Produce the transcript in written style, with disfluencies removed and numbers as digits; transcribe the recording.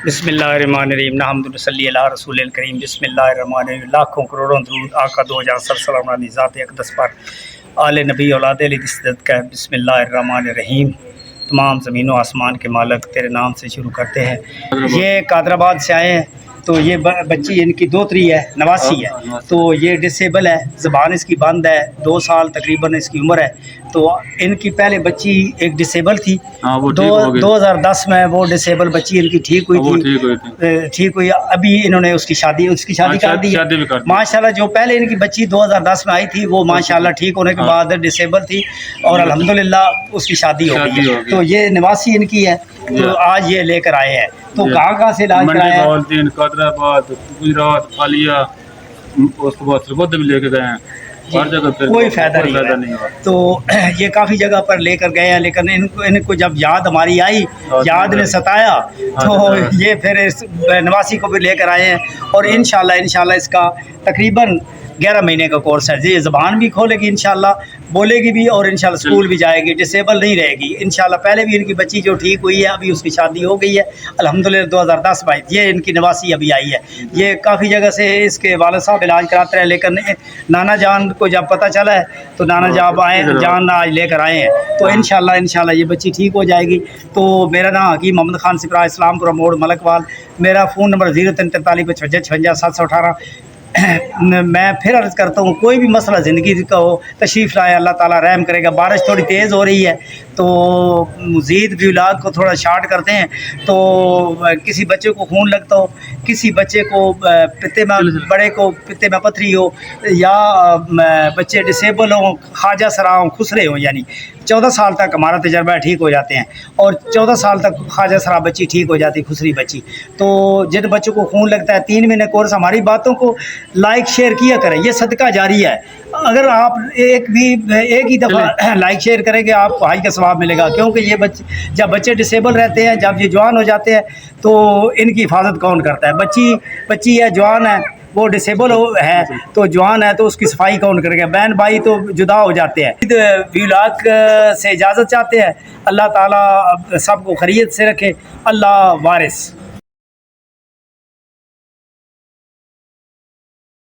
بسم اللہ الرحمن الرحیم نحمد صلی اللہ رسول الکریم بسم اللہ الرحمن الرحیم لاکھوں کروڑوں درود آقا دو ہزار سلام علی ذات اقدس پر آل نبی اولاد علی کی صدت کا بسم اللہ الرحمن الرحیم۔ تمام زمین و آسمان کے مالک تیرے نام سے شروع کرتے ہیں۔ یہ قادر آباد سے آئے ہیں، تو یہ بچی ان کی دوتری ہے، نواسی ہے، تو یہ ڈسیبل ہے، زبان اس کی بند ہے، 2 سال تقریباً اس کی عمر ہے۔ تو ان کی پہلے بچی ایک ڈسیبل تھی، 2010 میں وہ ڈسیبل بچی ان کی ٹھیک ہوئی تھی، ٹھیک ہوئی۔ ابھی انہوں نے اس کی شادی کر دی ہے ماشاءاللہ۔ جو پہلے ان کی بچی 2010 میں آئی تھی وہ ماشاءاللہ ٹھیک ہونے کے بعد ڈسیبل تھی اور الحمدللہ اس کی شادی ہو گئی ہے۔ تو یہ نواسی ان کی ہے، تو آج یہ لے کر آئے ہیں۔ تو کہاں سے علاج کرایا ہے؟ قادر آباد، گجرات، خالیہ، اس کے بعد سربت بھی لے کے گئے ہیں، ہر جگہ کوئی فائدہ نہیں ہوا۔ تو یہ کافی جگہ پر لے کر گئے ہیں، لیکن ان کو جب یاد ہماری آئی، یاد نے ستایا، تو یہ پھر نواسی کو بھی لے کر آئے ہیں۔ اور انشاءاللہ اس کا تقریباً 11 مہینے کا کورس ہے۔ یہ زبان بھی کھولے گی انشاءاللہ، بولے گی بھی، اور انشاءاللہ اسکول بھی جائے گی، ڈسیبل نہیں رہے گی انشاءاللہ۔ پہلے بھی ان کی بچی جو ٹھیک ہوئی ہے، ابھی اس کی شادی ہو گئی ہے الحمدللہ 2010 میں۔ یہ ان کی نواسی ابھی آئی ہے۔ یہ کافی جگہ سے اس کے والد صاحب علاج کراتے ہیں، لیکن نانا جان کو جب پتہ چلا ہے تو نانا جان آج لے کر آئے ہیں۔ تو انشاءاللہ یہ بچی ٹھیک ہو جائے گی۔ تو میرا نام حکیم محمد خان سپرہ، اسلام پورہ موڑ، ملک وال۔ میرا فون نمبر 0343555657 میں پھر عرض کرتا ہوں، کوئی بھی مسئلہ زندگی کا ہو تشریف لائے، اللہ تعالیٰ رحم کرے گا۔ بارش تھوڑی تیز ہو رہی ہے تو مزید بھی علاج کو تھوڑا شارٹ کرتے ہیں۔ تو کسی بچے کو خون لگتا ہو، کسی بچے کو پتے میں، بڑے کو پتے میں پتھری ہو، یا بچے ڈسیبل ہوں، خواجہ سرا ہوں، خسرے ہوں، یعنی 14 سال تک ہمارا تجربہ ہے ٹھیک ہو جاتے ہیں، اور 14 سال تک خواجہ سرا بچی ٹھیک ہو جاتی، خسری بچی۔ تو جن بچوں کو خون لگتا ہے 3 مہینے کورس، ہماری باتوں کو لائک شیئر کیا کریں، یہ صدقہ جاری ہے۔ اگر آپ ایک ہی دفعہ لائک شیئر کریں گے، آپ کو حج کا ثواب ملے گا، کیونکہ یہ جب بچے ڈسیبل رہتے ہیں، جب یہ جوان ہو جاتے ہیں، تو ان کی حفاظت کون کرتا ہے؟ بچی ہے، جوان ہے، وہ ڈسیبل ہے تو جوان ہے، تو اس کی صفائی کون کرے گا؟ بہن بھائی تو جدا ہو جاتے ہیں۔ ویلاگ سے اجازت چاہتے ہیں، اللہ تعالیٰ سب کو خیریت سے رکھے، اللہ وارث۔